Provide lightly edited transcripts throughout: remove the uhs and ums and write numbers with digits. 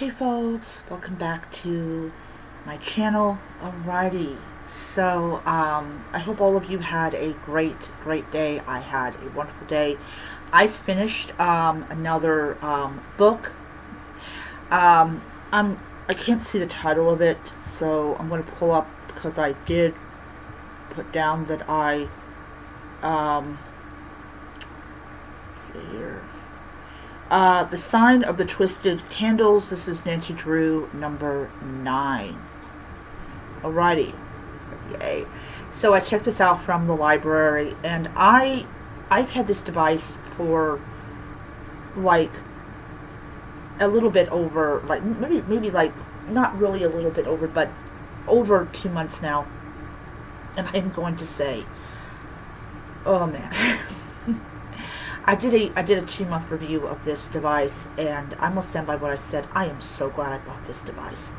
Hey folks, welcome back to my channel. Alrighty, so I hope all of you had a great day. I had a wonderful day. I finished another book. I can't see the title of it, so I'm going to pull up because I did put down that I let's see here. The Sign of the Twisted Candles. This is Nancy Drew, number 9. Alrighty. Yay. So I checked this out from the library, and I've had this device for like a little bit over, like maybe like not really a little bit over, but over 2 months now. And I'm going to say, oh man. I did a 2-month review of this device, and I will stand by what I said. I am so glad I bought this device.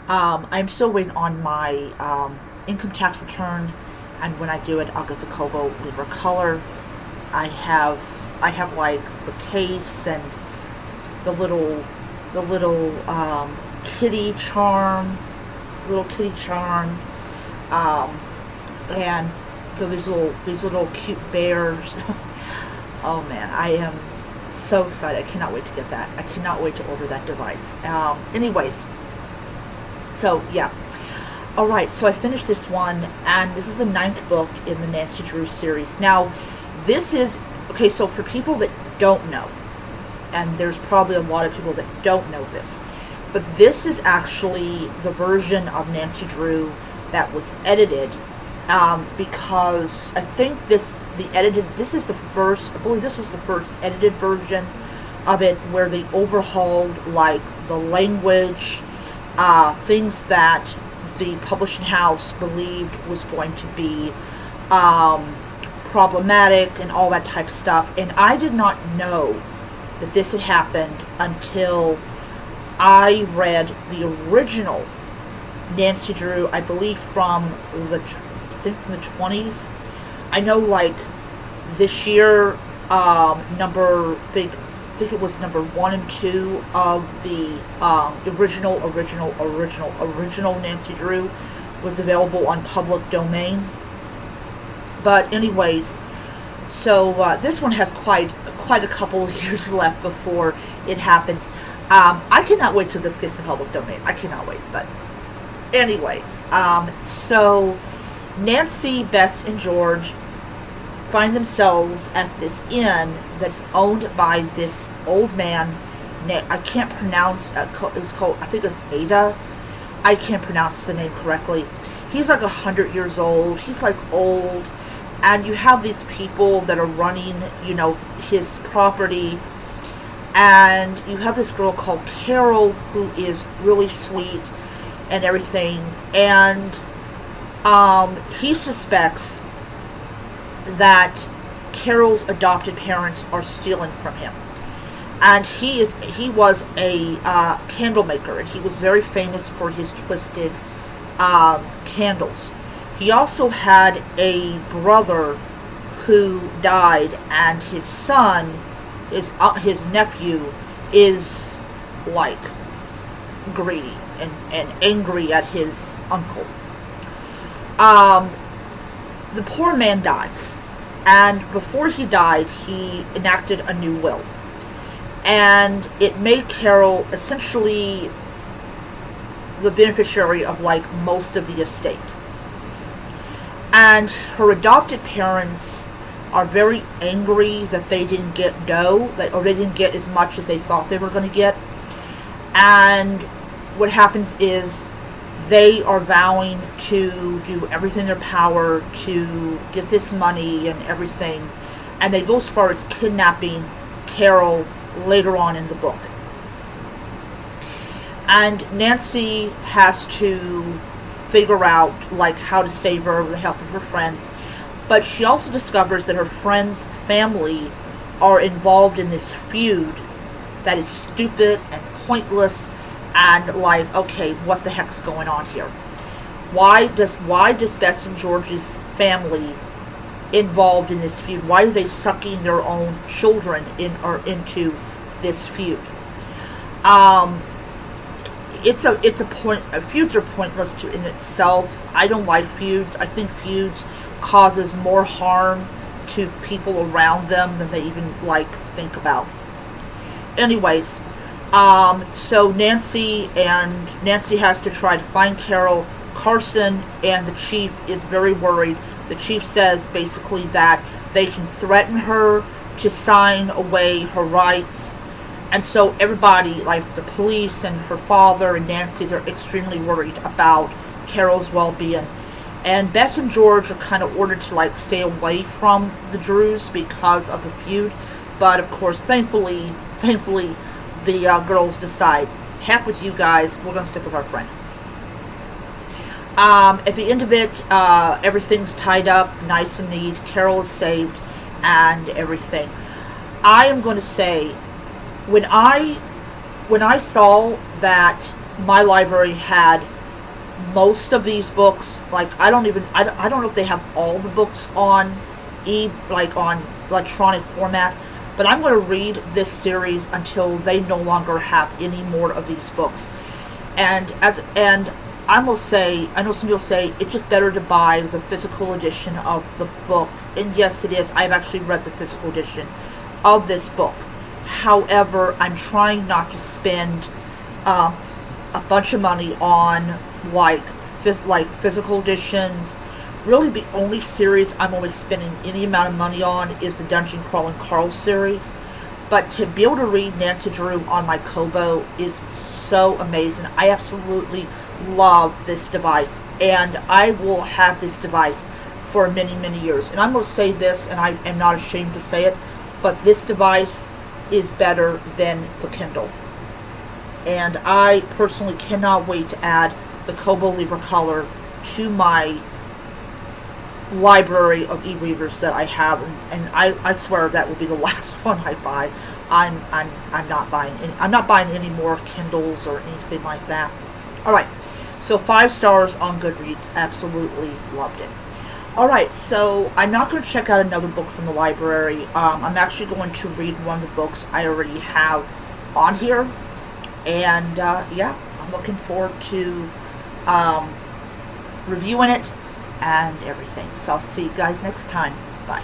I'm still waiting on my income tax return, and when I do it, I'll get the Kobo Libra Color. I have like the case and the little kitty charm, and so these little cute bears. Oh man, I am so excited. I cannot wait to get that. I cannot wait to order that device. Anyways, so yeah. Alright, so I finished this one, and this is the 9th book in the Nancy Drew series. Now, this is, okay, so for people that don't know, and there's probably a lot of people that don't know this, but this is actually the version of Nancy Drew that was edited, because I think this is the first, I believe this was the first edited version of it, where they overhauled like the language, things that the publishing house believed was going to be problematic and all that type of stuff. And I did not know that this had happened until I read the original Nancy Drew, I believe from the 20s. I know, like, this year, I think it was number 1 and 2 of the original Nancy Drew was available on public domain. But anyways, so this one has quite a couple of years left before it happens. I cannot wait till this gets to public domain. I cannot wait. But anyways, so Nancy, Bess, and George find themselves at this inn that's owned by this old man. I can't pronounce. It's called, I think it's Ada. I can't pronounce the name correctly. He's like 100 years old. He's like old, and you have these people that are running, his property, and you have this girl called Carol who is really sweet and everything, and he suspects that Carol's adopted parents are stealing from him. And he was a candle maker, and he was very famous for his twisted candles. He also had a brother who died, and his son, his nephew, is like greedy and angry at his uncle. The poor man dies, and before he died, he enacted a new will, and it made Carol essentially the beneficiary of like most of the estate. And her adopted parents are very angry that they didn't get dough, or they didn't get as much as they thought they were going to get. And what happens is they are vowing to do everything in their power to get this money and everything, and they go as far as kidnapping Carol later on in the book. And Nancy has to figure out like how to save her with the help of her friends, but she also discovers that her friends' family are involved in this feud that is stupid and pointless. And like, okay, what the heck's going on here? Why does Bess and George's family involved in this feud? Why are they sucking their own children into this feud? feuds are pointless in itself. I don't like feuds. I think feuds causes more harm to people around them than they even like think about. Anyways, so Nancy has to try to find Carol. Carson and the chief is very worried. The chief says basically that they can threaten her to sign away her rights. And so everybody, like the police and her father and Nancy, they're extremely worried about Carol's well-being. And Bess and George are kind of ordered to like stay away from the Drews because of the feud. But of course, thankfully, the girls decide, heck with you guys, we're going to stick with our friend. At the end of it, everything's tied up, nice and neat. Carol is saved and everything. I am going to say, when I saw that my library had most of these books, like I don't know if they have all the books on on electronic format, but I'm going to read this series until they no longer have any more of these books. And I will say, I know some people say it's just better to buy the physical edition of the book, and yes, it is. I've actually read the physical edition of this book. However, I'm trying not to spend a bunch of money on like physical editions. Really, the only series I'm always spending any amount of money on is the Dungeon Crawling Carl series. But to be able to read Nancy Drew on my Kobo is so amazing. I absolutely love this device, and I will have this device for many, many years. And I'm going to say this, and I am not ashamed to say it, but this device is better than the Kindle. And I personally cannot wait to add the Kobo Libra Color to my library of e-readers that I have, and I swear that will be the last one I buy. I'm not buying any more Kindles or anything like that. All right, so 5 stars on Goodreads. Absolutely loved it. All right, so I'm not going to check out another book from the library. I'm actually going to read one of the books I already have on here, and yeah, I'm looking forward to reviewing it and everything. So I'll see you guys next time. Bye.